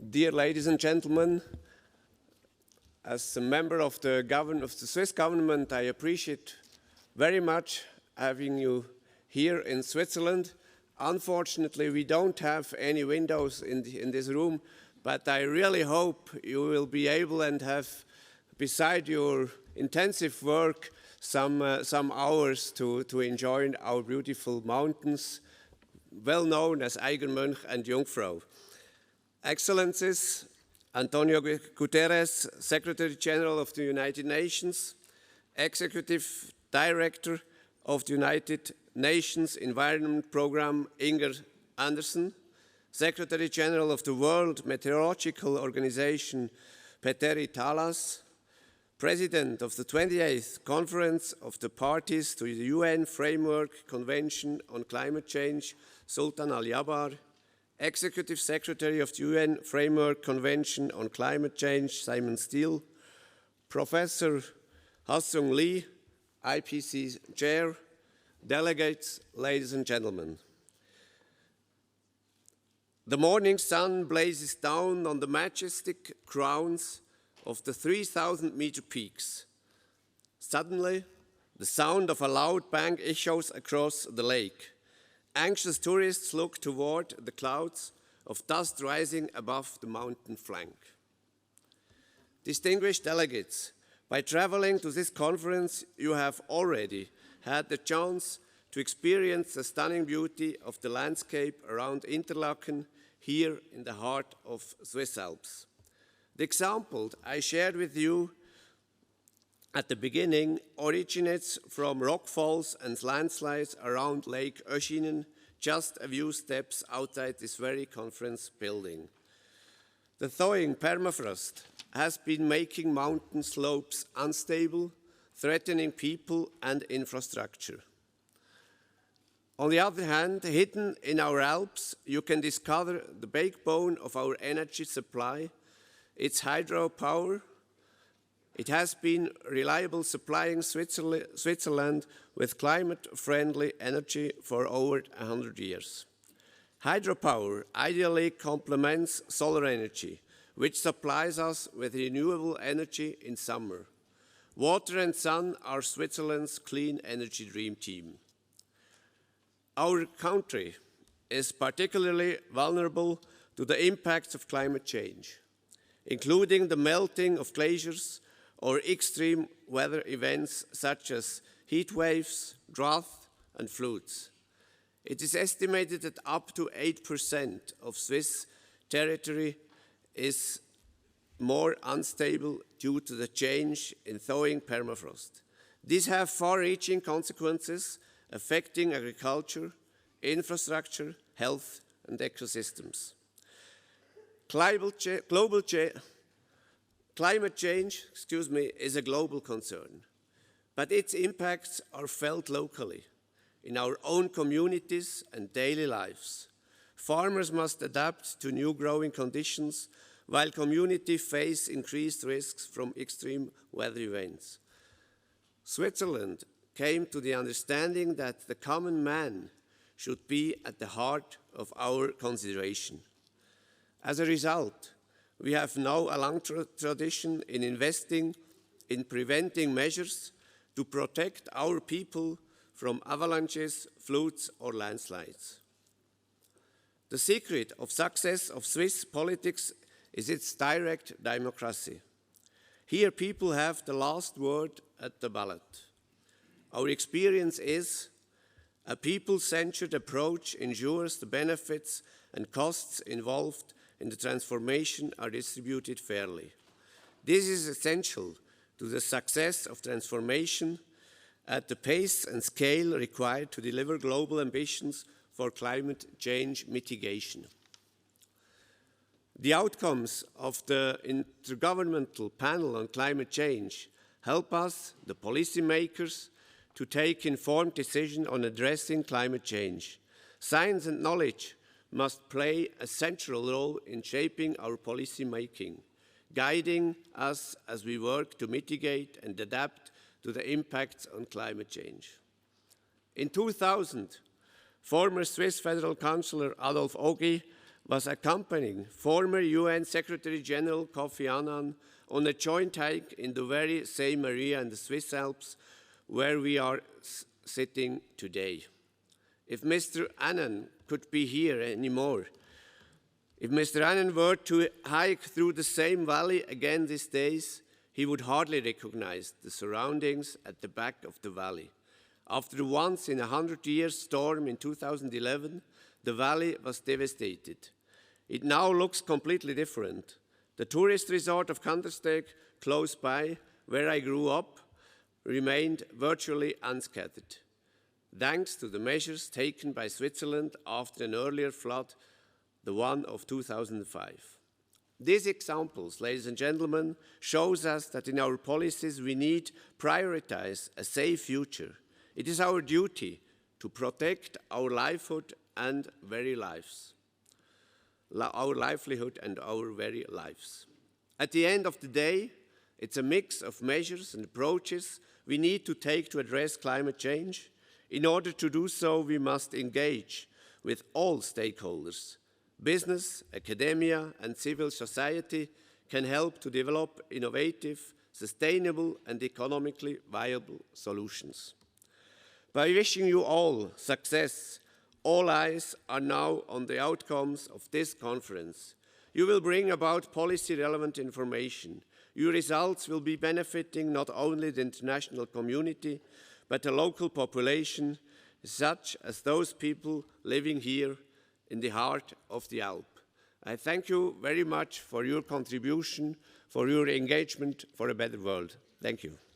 Dear ladies and gentlemen, as a member of the Swiss government, I appreciate very much having you here in Switzerland. Unfortunately, we don't have any windows in this room, but I really hope you will be able and have, beside your intensive work, some hours to enjoy our beautiful mountains, well known as Eigermönch and Jungfrau. Excellencies, Antonio Guterres, Secretary General of the United Nations, Executive Director of the United Nations Environment Programme, Inger Andersen, Secretary General of the World Meteorological Organization, Petteri Talas, President of the 28th Conference of the Parties to the UN Framework Convention on Climate Change, Sultan Al Jaber, Executive Secretary of the UN Framework Convention on Climate Change, Simon Steele, Professor Ha-Seung Lee, IPCC Chair, delegates, ladies and gentlemen. The morning sun blazes down on the majestic crowns of the 3,000-meter peaks. Suddenly, the sound of a loud bang echoes across the lake. Anxious tourists look toward the clouds of dust rising above the mountain flank. Distinguished delegates, by traveling to this conference, you have already had the chance to experience the stunning beauty of the landscape around Interlaken, here in the heart of Swiss Alps. The example I shared with you at the beginning originates from rockfalls and landslides around Lake Oeschinen, just a few steps outside this very conference building. The thawing permafrost has been making mountain slopes unstable, threatening people and infrastructure. On the other hand, hidden in our Alps, you can discover the backbone of our energy supply, its hydropower. It has been reliable supplying Switzerland with climate-friendly energy for over 100 years. Hydropower ideally complements solar energy, which supplies us with renewable energy in summer. Water and sun are Switzerland's clean energy dream team. Our country is particularly vulnerable to the impacts of climate change, including the melting of glaciers or extreme weather events such as heat waves, drought, and floods. It is estimated that up to 8% of Swiss territory is more unstable due to the change in thawing permafrost. These have far-reaching consequences affecting agriculture, infrastructure, health, and ecosystems. Climate change is a global concern, but its impacts are felt locally, in our own communities and daily lives. Farmers must adapt to new growing conditions, while communities face increased risks from extreme weather events. Switzerland came to the understanding that the common man should be at the heart of our consideration. As a result, we have now a long tradition in investing in preventing measures to protect our people from avalanches, floods, or landslides. The secret of success of Swiss politics is its direct democracy. Here, people have the last word at the ballot. Our experience is a people-centered approach ensures the benefits and costs involved in the transformation are distributed fairly. This is essential to the success of transformation at the pace and scale required to deliver global ambitions for climate change mitigation. The outcomes of the Intergovernmental Panel on Climate Change help us, the policymakers, to take informed decisions on addressing climate change. Science and knowledge must play a central role in shaping our policy making, guiding us as we work to mitigate and adapt to the impacts on climate change. In 2000, former Swiss Federal Councillor Adolf Ogi was accompanying former UN Secretary General Kofi Annan on a joint hike in the very same area in the Swiss Alps where we are sitting today. If Mr. Annan could be here anymore, if Mr. Annan were to hike through the same valley again these days, he would hardly recognize the surroundings at the back of the valley. After the once-in-a-100-year storm in 2011, the valley was devastated. It now looks completely different. The tourist resort of Kandersteg, close by, where I grew up, remained virtually unscattered, thanks to the measures taken by Switzerland after an earlier flood, the one of 2005. These examples, ladies and gentlemen, shows us that in our policies we need to prioritize a safe future. It is our duty to protect our livelihood and very lives. At the end of the day, it's a mix of measures and approaches we need to take to address climate change. In order to do so, we must engage with all stakeholders. Business, academia, and civil society can help to develop innovative, sustainable, and economically viable solutions. By wishing you all success, all eyes are now on the outcomes of this conference. You will bring about policy-relevant information. Your results will be benefiting not only the international community, but the local population, such as those people living here in the heart of the Alp. I thank you very much for your contribution, for your engagement for a better world. Thank you.